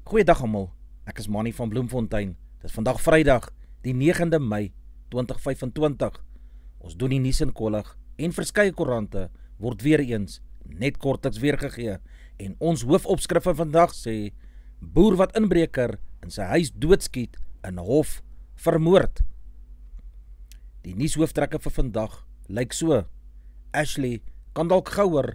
Goeiedag almal, ek is Manny van Bloemfontein. Dit is vandag Vrydag, die 9de Mei 2025. Ons doen die nuus in kollig en verskeie koerante word weer eens net kortliks weergegee. En ons hoofopskrif van vandag sê, boer wat inbreker in sy huis doodskiet in hof vermoord. Die nuushooftrekke vir vandag lyk so: Ashley kan dalk gouer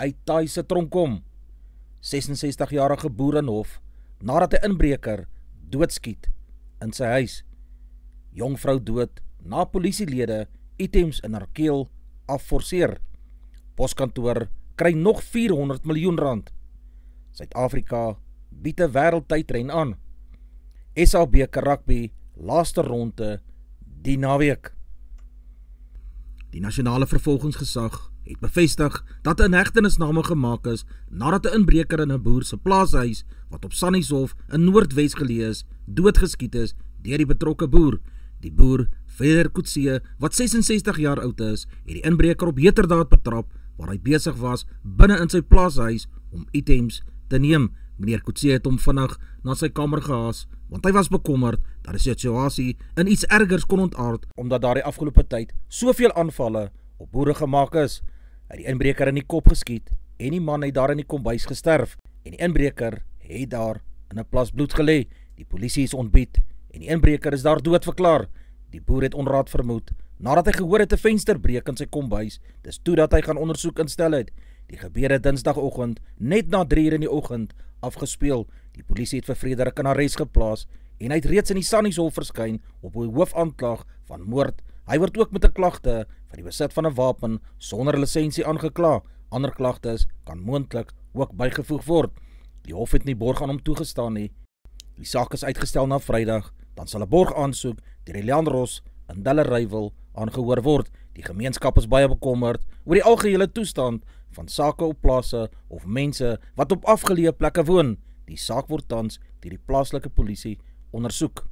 uit Thai se tronk kom. 66-jarige boer in hof nadat 'n inbreker doodskiet in sy huis. Jong vrou dood na polisielede items in haar keel afforceer. Poskantoor kry nog 400 miljoen rand. Suid-Afrika bied 'n wêreldtydren aan. SA-beker rugby laaste ronde die naweek. Die nasionale vervolgingsgesag het bevestig dat 'n hegtenisname gemaak is nadat 'n inbreker in 'n boer se plaashuis wat op Sannieshof in Noordwes geleë is, doodgeskiet is deur die betrokke boer. Die boer, Feder Kutsie, wat 66 jaar oud is, het die inbreker op heterdaad betrap waar hy besig was binne in sy plaashuis om items te neem. Meneer Kutsie het hom vinnig na sy kamer gehaas, want hy was bekommerd dat die situasie in iets ergers kon ontaard, omdat daar die afgelope tyd soveel aanvalle op boere gemaak is. Hy het die inbreker in die kop geskiet en die man het daar in die kombuis gesterf en die inbreker het daar in 'n plas bloed gelê. Die polisie is ontbied en die inbreker is daar dood verklaar. Die boer het onraad vermoed nadat hy gehoor het 'n venster breek in sy kombuis. Dis toe dat hy gaan ondersoek instel het. Die gebeure Dinsdagoggend net na 3 uur in die oggend afgespeel. Die polisie het vir Frederik in arrest geplaas en hy het reeds in die Sannieshof verskyn op 'n hoofaanklag van moord. Hy word ook met 'n klagte van die besit van 'n wapen sonder lisensie aangekla. Ander klagtes kan moontlik ook bygevoeg word. Die hof het nie borg aan hom toegestaan nie. Die saak is uitgestel na Vrydag, dan sal 'n borgaansoek deur die Landros in Dellerywil aangehoor word. Die gemeenskap is baie bekommerd oor die algehele toestand van sake op plase of mense wat op afgeleë plekke woon. Die saak word tans deur die plaaslike polisie ondersoek.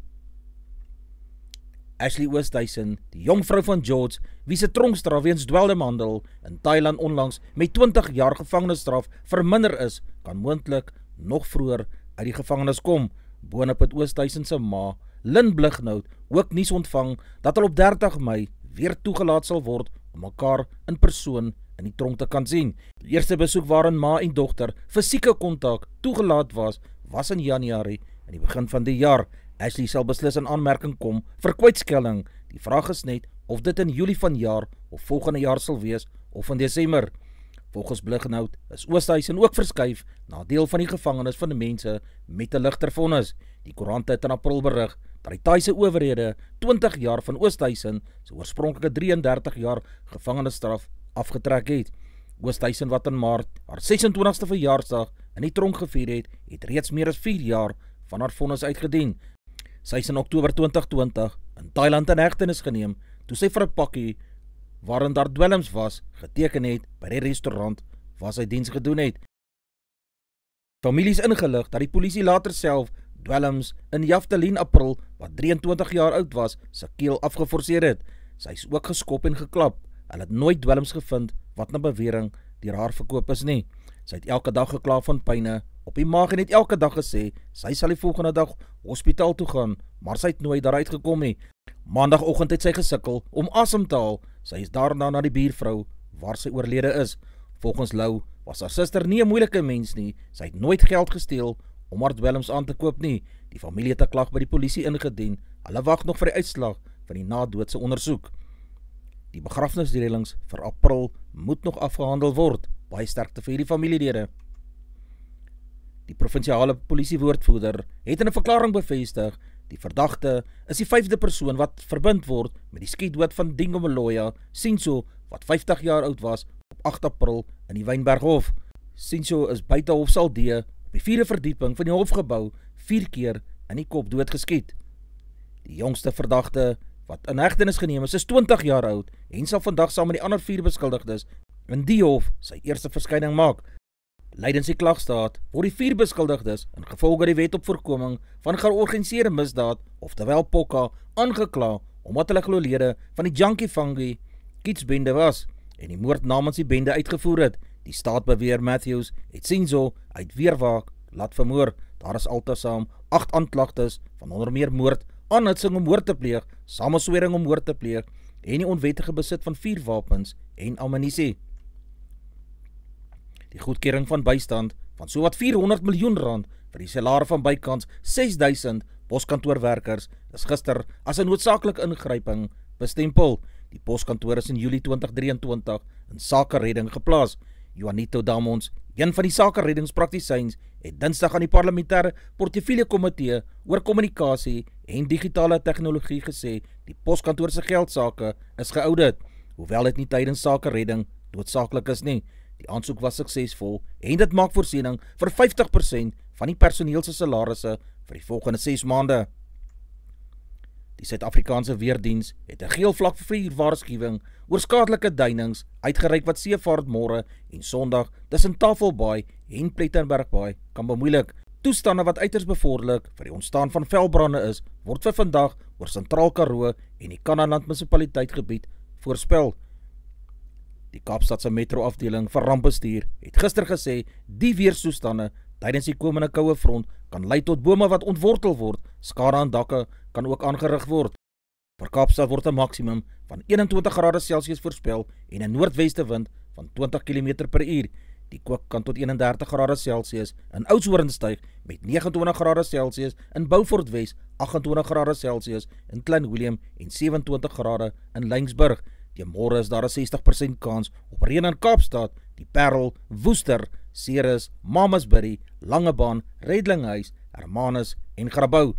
Ashley Oosthuizen, die jong vrou van George, wie se tronkstraf weens dwelmhandel in Thailand onlangs met 20 jaar gevangenisstraf verminder is, kan moontlik nog vroeër uit die gevangenis kom. Boonop het Oosthuizen se ma, Lynn Blighnout, ook nuus ontvang dat hulle op 30 Mei weer toegelaat sal word om mekaar in persoon in die tronk te kan sien. Die eerste besoek waarin ma en dogter fisieke kontak toegelaat was in Januarie in die begin van die jaar. Ashley sal beslis in aanmerking kom vir kwytskelling. Die vraag is net of dit in Julie vanjaar of volgende jaar sal wees of in Desember. Volgens Blighnout is Oosthuizen ook verskuif na deel van die gevangenis van die mense met 'n ligter vonnis. Die koerant het in April berig dat die Thaise owerhede 20 jaar van Oosthuizen se oorspronklike 33 jaar gevangenisstraf afgetrek het. Oosthuizen, wat in Maart haar 26ste verjaarsdag in die tronk gevier het reeds meer as 4 jaar van haar vonnis uitgedien. Sy is in Oktober 2020 in Thailand in hegtenis geneem toe sy vir 'n pakkie waarin daar dwelms was geteken het by die restaurant waar sy diens gedoen het. Familie is ingelig dat die polisie later self dwelms in Jaftelien April, wat 23 jaar oud was, sy keel afgeforceer het. Sy is ook geskop en geklap. Hulle het nooit dwelms gevind wat na bewering deur haar verkoop is nie. Sy het elke dag gekla van pyne op die maag en het elke dag gesê sy sal die volgende dag hospitaal toe gaan, maar sy het nooit daaruit gekom nie. Maandagoggend het sy gesukkel om asem te haal. Sy is daarna na die buurvrou waar sy oorlede is. Volgens Lou was haar suster nie 'n moeilike mens nie. Sy het nooit geld gesteel om haar dwelms aan te koop nie. Die familie het 'n klag by die polisie ingedien. Hulle wag nog vir die uitslag van die nadoodse ondersoek. Die begrafnisreëlings vir April moet nog afgehandel word. Baie sterkte vir hierdie familielede. Die provinsiale polisiewoordvoerder het in 'n verklaring bevestig die verdagte is die 5de persoon wat verbind word met die skietdood van Dingo Maloya Sinso, wat 50 jaar oud was op 8 April in die Wynberghof. Sinso is buite hofsaal D op die 4de verdieping van die hofgebou 4 keer in die kop doodgeskiet. Die jongste verdagte wat in hegtenis geneem is 20 jaar oud en sal vandag saam met die ander 4 beskuldigdes in die hof sy eerste verskyning maak. Lydens die klagstaat word die 4 beskuldigdes in gevolge die wet op voorkoming van georganiseerde misdaad, oftewel POCA, aangekla omdat hulle glo lede van die Junkie Fungi Kidsbende was en die moord namens die bende uitgevoer het. Die staat beweer Matthews het Sinso uit weerwaak laat vermoor. Daar is altesaam 8 aanklagtes van onder meer moord, aanhitsing om moord te pleeg, samenswering om moord te pleeg en die onwettige besit van vuurwapens en ammunisie. Die goedkeuring van bystand van sowat 400 miljoen rand vir die salare van bykans 6000 poskantoorwerkers is gister as 'n noodsaaklike ingryping bestempel. Die poskantoor is in Julie 2023 in sakeredding geplaas. Juanito Damons, een van die sakereddingspraktisyns, het Dinsdag aan die parlementêre portefeulje komitee oor kommunikasie en digitale tegnologie gesê die poskantoor se geldsake is geaudit, hoewel dit nie tydens sakeredding noodsaaklik is nie. Die aansoek was suksesvol en dit maak voorsiening vir 50% van die personeel se salarisse vir die volgende 6 maande. Die Suid-Afrikaanse Weerdiens het 'n geel vlak vir waarskuwing oor skadelike duinings uitgereik wat seevaart môre en Sondag tussen Tafelbaai en Plettenbergbaai kan bemoeilik. Toestande wat uiters bevorderlik vir die ontstaan van veldbrande is, word vir vandag oor Sentraal Karoo en die Kannaland munisipaliteit gebied voorspel. Die Kaapstadse metroafdeling vir rampbestuur het gister gesê die weerstoestande tydens die komende koue front kan lei tot bome wat ontwortel word, skade aan dakke kan ook aangerig word. Vir Kaapstad word 'n maksimum van 21 grade Celsius voorspel en 'n noordweste wind van 20 km per uur. Die kook kan tot 31 grade Celsius in Oudtshoorn styg met 29 grade Celsius in Beaufort Wes, 28 grade Celsius in Klein Willem en 27 grade in Laingsburg. Die môre is daar 'n 60% kans op reën in Kaapstad, die Parel, Woester, Ceres, Mamasbury, Langebaan, Redlinghuis, Hermanus en Grabouw.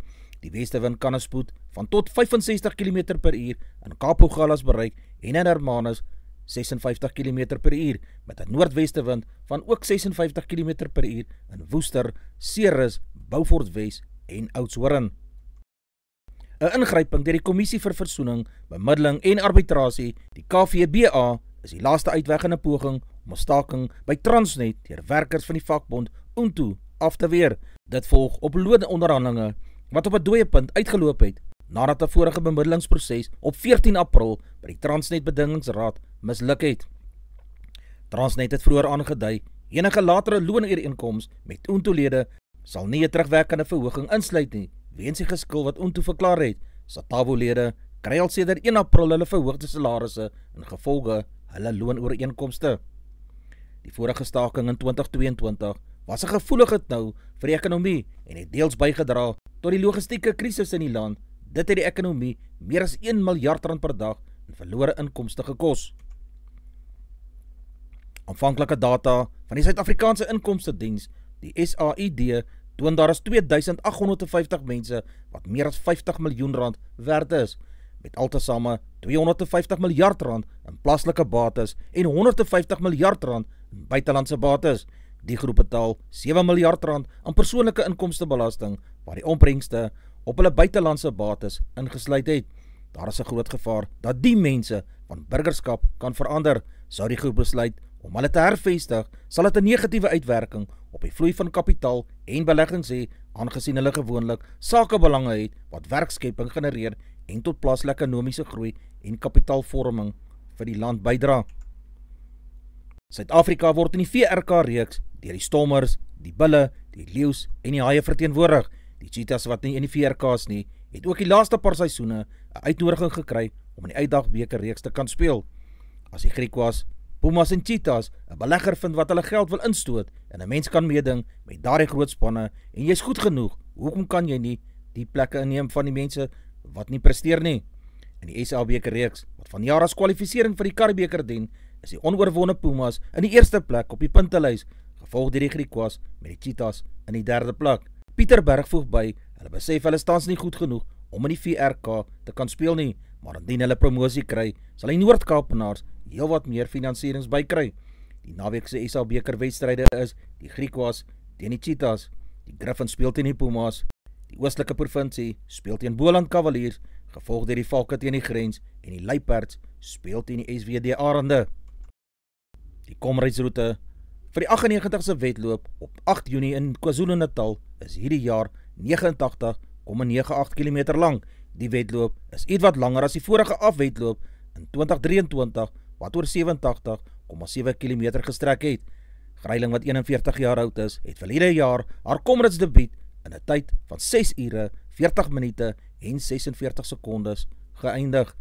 Die westewind kan 'n spoed van tot 65 km per uur in Kaaphogalas bereik en in Hermanus 56 km per uur met 'n noordwestewind van ook 56 km per uur in Woester, Ceres, Beaufort Wes en Oudtshoorn. 'n Ingryping deur die Kommissie vir Versoening, Bemiddeling en Arbitrasie, die KVBA, is die laaste uitweg in 'n poging om 'n staking by Transnet deur werkers van die vakbond Untu af te weer. Dit volg op loononderhandelinge wat op 'n dooie punt uitgeloop het nadat 'n vorige bemiddelingsproses op 14 April by die Transnet Bedingingsraad misluk het. Transnet het vroeër aangedui enige latere loonooreenkoms met Untu-lede sal nie 'n terugwerkende verhoging insluit nie, weens die geskil wat Untu verklaar het. Satavo-lede kry al sedert 1 April hulle verhoogde salarisse in gevolge hulle loonooreenkomste. Die vorige staking in 2022 was 'n gevoelige knou vir die ekonomie en het deels bygedra tot die logistieke krisis in die land. Dit het die ekonomie meer as 1 miljard rand per dag in verlore inkomste gekos. Aanvanklike data van die Suid-Afrikaanse Inkomstediens, die SAID, toon daar is 2850 mense wat meer as 50 miljoen rand werd is, met altesaame 250 miljard rand in plaaslike bates en 150 miljard rand in buitelandse bates. Die groep betaal 7 miljard rand aan persoonlike inkomstebelasting, waar die opbrengste op hulle buitelandse bates ingesluit het. Daar is 'n groot gevaar dat die mense van burgerskap kan verander. Sou die groep besluit om hulle te hervestig, sal dit 'n negatiewe uitwerking op die vloei van kapitaal en beleggings hê, aangesien hulle gewoonlik sakebelange het wat werkskeping genereer en tot plaaslike ekonomiese groei en kapitaalvorming vir die land bydra. Suid-Afrika word in die VRK-reeks deur die stommers, die bulle, die leeu's en die haie verteenwoordig. Die cheetahs wat nie in die VRK's nie, het ook die laaste paar seisoene 'n uitnodiging gekry om in die Uitdagbeker-reeks te kan speel. As die Griquas, Pumas en Cheetahs 'n belegger vind wat hulle geld wil instoot en 'n mens kan meeding met daardie groot spanne en jy's goed genoeg, hoekom kan jy nie die plekke inneem van die mense wat nie presteer nie? In die SA-beker-reeks, wat vanjaar as kwalifisering vir die Karibeker dien, is die onoorwonne Pumas in die eerste plek op die puntelys, gevolg deur die Griquas met die Cheetahs in die derde plek. Pieter Berg voeg by, hulle besef hulle staans nie goed genoeg om in die VRK te kan speel nie, maar indien hulle promosie kry, sal die Noord-Kaapenaars heel wat meer finansierings bykry. Die naweek se SA-beker wedstryde is die Griquas teen die Cheetahs, die Griffins speel teen die Pumas, die Oostelike Provinsie speel teen Boland Cavaliers, gevolg deur die Valke teen die Grens en die Luiperds speel teen die SWD Arende. Die Comrades-roete vir die 98ste wedloop op 8 Junie in KwaZulu-Natal is hierdie jaar 89,98 km lang. Die wedloop is iets wat langer as die vorige afwedloop in 2023 wat oor 87,7 km gestrek het. Greiling wat 41 jaar oud is, het verlede jaar haar Comrades debuut in 'n tyd van 6 ure, 40 minute en 46 sekondes geëindig.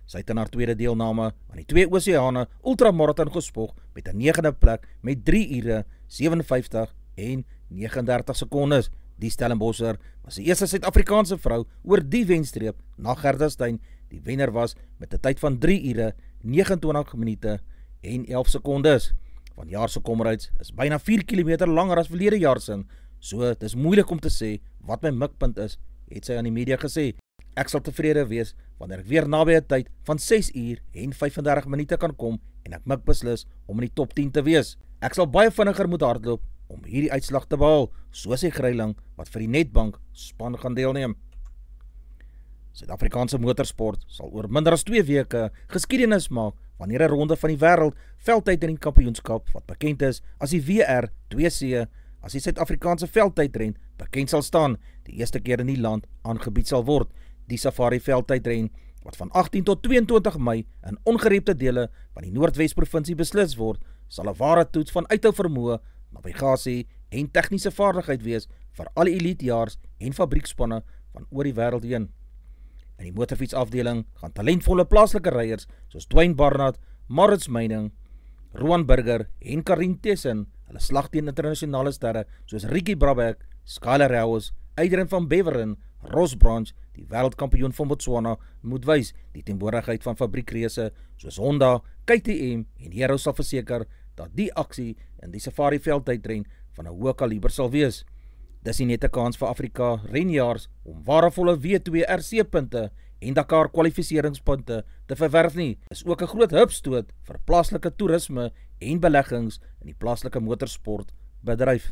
Sy het in haar tweede deelname aan die 2 Oseane ultramarathon gespog met 'n 9de plek met 3 ure, 57 en 39 sekondes. Die Stellenbosser was die eerste Suid-Afrikaanse vrou oor die wenstreep na Gerda Steyn. Die wenner was met 'n tyd van 3 ure, 29 minute en 11 sekondes. Vanjaar se Comrades is byna 4 km langer as verlede jaar se. So, dis moeilik om te sê wat my mikpunt is, het sy aan die media gesê. Ek sal tevrede wees wanneer ek weer naby 'n tyd van 6 uur en 35 minute kan kom en ek mik beslis om in die top 10 te wees. Ek sal baie vinniger moet hardloop om hierdie uitslag te behaal, so sê Greiling wat vir die Nedbank span gaan deelneem. Suid-Afrikaanse motorsport sal oor minder as 2 weke geskiedenis maak wanneer 'n ronde van die wêreld veldtydren kampioenskap wat bekend is as die WR2C as die Suid-Afrikaanse veldtydren bekend sal staan, die eerste keer in die land aangebied sal word. Die Safari veldtydren wat van 18 tot 22 Mei in ongerepte dele van die Noordwes-provinsie beslis word, sal 'n ware toets van uithou vermoë, navigasie en tegniese vaardigheid wees vir al die elitejaars en fabriekspanne van oor die wêreld heen. In die motorfietsafdeling gaan talentvolle plaaslike ryers soos Dwayne Barnard, Maurits Meining, Rowan Burger en Karin Tessen hulle slag teen internasionale sterre soos Ricky Brabeck, Skyler Rowes, Adrian van Beveren, Ross Branch, die wêreldkampioen van Botswana, moet wys. Die teenwoordigheid van fabriekreëse soos Honda, KTM en Hero sal verseker dat die aksie in die Safari veldtydren van 'n hoë kaliber sal wees. Dis nie net 'n kans vir Afrika renjaars om waardevolle W2RC punte en Dakar kwalifiseringspunte te verwerf nie. Dis ook 'n groot hupstoot vir plaaslike toerisme en beleggings in die plaaslike motorsportbedryf.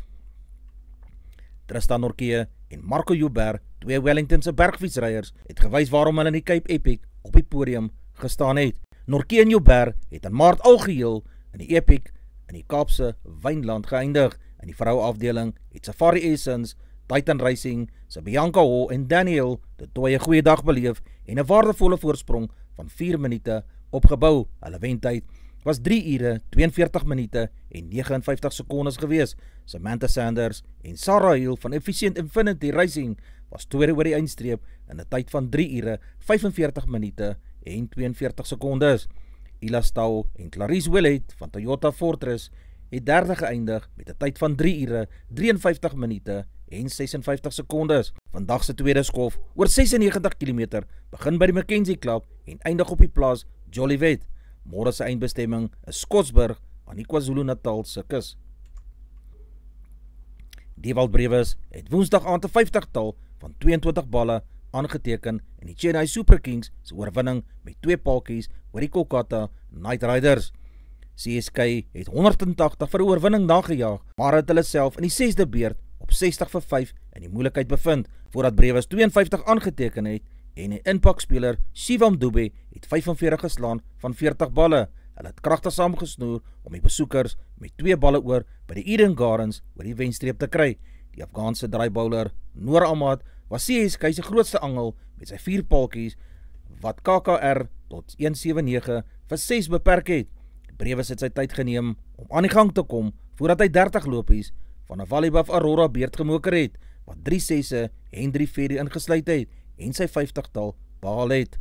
Tristan Nortje en Marco Joubert, 2 Wellingtonse bergfietsryers, het gewys waarom hulle in die Cape Epic op die podium gestaan het. Nortje en Joubert het in Maart algeheel in die Epic in die Kaapse Wynland geëindig. In die vrouafdeling het Safari Essence, Titan Racing, se Bianca Hall en Daniel de Toye goeie dag beleef en 'n waardevolle voorsprong van 4 minute opgebou. Hulle wentyd was 3 ure, 42 minute en 59 sekondes gewees. Samantha Sanders en Sarah Hill van Efficient Infinity Racing was tweede oor die eindstreep in 'n tyd van 3 ure, 45 minute en 42 sekondes. Ila Stahl en Clarice Willett van Toyota Fortress het derde geëindig met 'n tyd van 3 ure, 53 minute en 56 sekondes. Vandag se tweede skof oor 96 km begin by die Mackenzie Club en eindig op die plaas Jolivet. Môre se eindbestemming is Skotsburg aan die KwaZulu-Natal se kus. Dewald Brewes het Woensdag aand 'n 50-tal van 22 balle aangeteken in die Chennai Super Kings se oorwinning met 2 paaltjies oor die Kolkata Knight Riders. CSK het 180 vir 'n oorwinning nagejaag, maar het hulle self in die 6de beurt op 60-5 in die moeilikheid bevind, voordat Brewes 52 aangeteken het en 'n impaktspeler, Shivam Dube, het 45 geslaan van 40 balle. Hulle het kragtig saamgesnoer om die besoekers met 2 balle oor by die Eden Gardens oor die wenstreep te kry. Die Afghaanse draaibouler Noor Ahmad was CSK se grootste angel met sy 4 paaltjies wat KKR tot 179 vir 6 beperk het. Brewes het sy tyd geneem om aan die gang te kom voordat hy 30 lopies van 'n Walibuff Aurora beerd gemoker het wat 3 6e en 3 4e ingesluit het en sy 50-tal behaal het.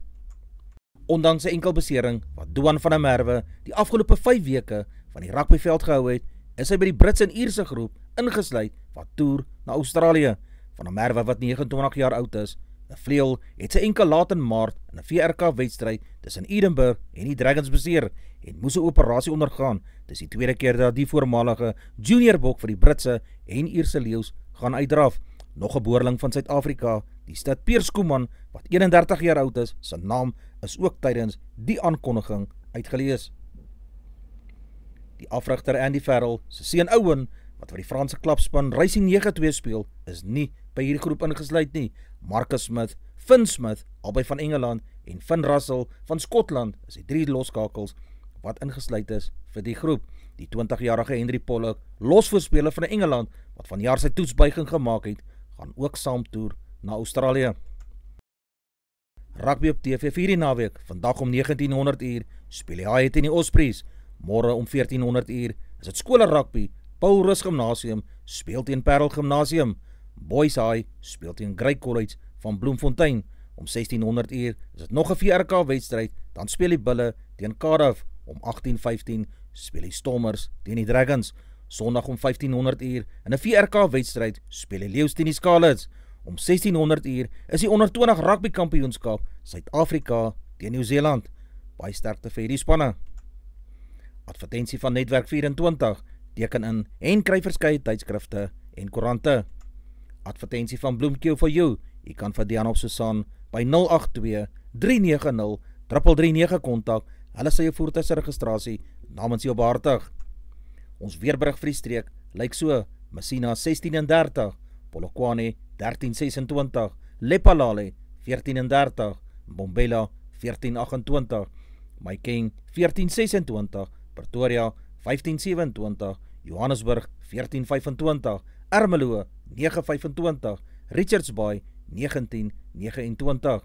Ondanks sy enkel besering wat Duan van der Merwe die afgelope 5 weke van die rugbyveld gehou het, is hy by die Brits en Ierse groep ingesluit wat toer na Australië. Van der Merwe wat 29 jaar oud is, 'n vleuel, het sy enkel laat in Maart in 'n VRK-wedstryd tussen Edinburgh en die Dragons beseer en moes 'n operasie ondergaan. Dis die tweede keer dat die voormalige junior bok vir die Britse en Ierse leeu's gaan uitdraf. Nog 'n boerling van Suid-Afrika, die Stad Piers Koeman, wat 31 jaar oud is, sy naam is ook tydens die aankondiging uitgelees. Die afrigter Andy Farrell, sy seun Owen, wat vir die Franse klubspan Racing 92 speel, is nie by hierdie groep ingesluit nie. Marcus Smith, Finn Smith, albei van Engeland, en Finn Russell van Skotland is die 3 loskakels wat ingesluit is vir die groep. Die 20-jarige Henry Pollock, losvoorspeler van Engeland, wat vanjaar sy toetsbuiging gemaak het, gaan ook saamtoer na Australië. Rugby op TV vir die naweek, vandag om 1900 uur, speel die Haie teen die Ospreys. Môre om 1400 uur is dit skole rugby, Paul Rus Gimnasium speel teen Parel Gimnasium. Boys High speel teen Grey College van Bloemfontein. Om 1600 uur is dit nog 'n VRK wedstryd, dan speel die Bulle teen Cardiff. Om 18:15 speel die Stormers teen die Dragons. Sondag om 1500 uur in 'n VRK wedstryd speel die Leeu's teen die Scarlets. Om 1600 uur is die onder 20 rugby kampioenskap Suid-Afrika teen Nieu-Seeland. Baie sterkte vir hierdie spanne. Advertensie van Netwerk 24, teken in en kry verskeie tydskrifte en koerante. Advertensie van Bloemkeel for you. U kan vir Diana of Susan by 082 390 339 kontak. Hulle sal jou voertuigregistrasie namens jou behartig. Ons weerberig vir die streek lyk so: Messina 16:30, Polokwane 13:26, Lephalale 14:30, Mbombela 14:28, Maikeng 14:26, Pretoria 15:27, Johannesburg 14:25, Ermelo 9:25, Richards Bay 19:29,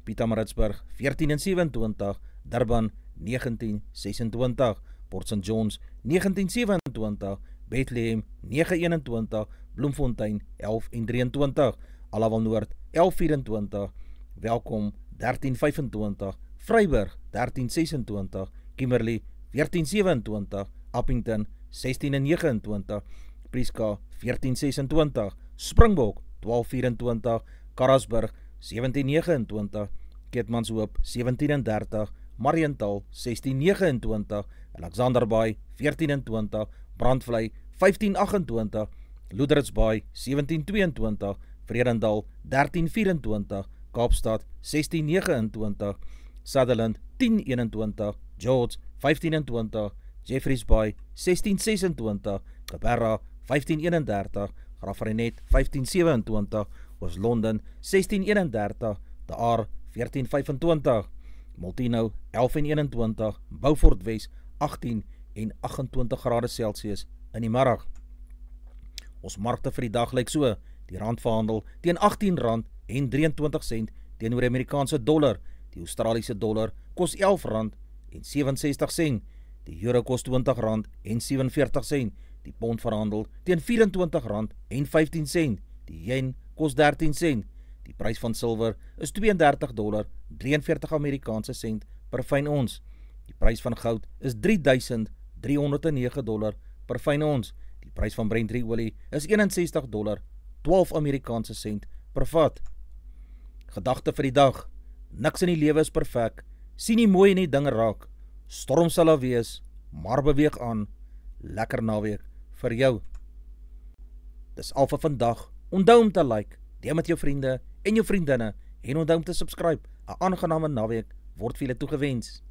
Pietermaritzburg 14:27, Durban 19:26, Port St Johns 19:27, Bethlehem 9:21, Bloemfontein 11:23, Alawal Noord 11:24, Welkom 13:25, Vryburg 13:26, Kimberley 14:27, Appington 16:29, Prieska 14:26, Springbok 12:24, Karasburg 17:29, Keetmanshoop 17:30, Mariental 16:29, Alexander Bay 14:20, Brandvlei 15:28, Loedertz Bay 17:22, Vredendal 13:24, Kaapstad 16:29, Sutherland 10:21, George 15:20, Jeffreys Bay 16:26, Cabarra 15:31, Graafrenet 15:27, Oos-London 16:31, De Aar 14:25, Multino 11:21, Beaufort Wes 18 en 28 grade Celsius in die middag. Ons markte vir die dag lyk so: die rand verhandel teen R18.23 teenoor die Amerikaanse dollar. Die Australiese dollar kos R11.67. Die euro kos R20.47. Die pond verhandel teen R24.15. Die yen kos 13 sent. Die prys van silwer is $32.43 Amerikaanse sent per fyn ons. Die prys van goud is $3,309 per fyn ons. Die prys van Brent olie is $61.12 Amerikaanse sent per vat. Gedagte vir die dag: niks in die lewe is perfek. Sien nie mooi in die dinge raak. Storm sal daar wees, maar beweeg aan. Lekker naweek vir jou. Dis al vir vandag. Onthou om te like, deel met jou vriende en jou vriendinne en onthou om te subscribe. 'n aangename naweek word vir julle toegewens.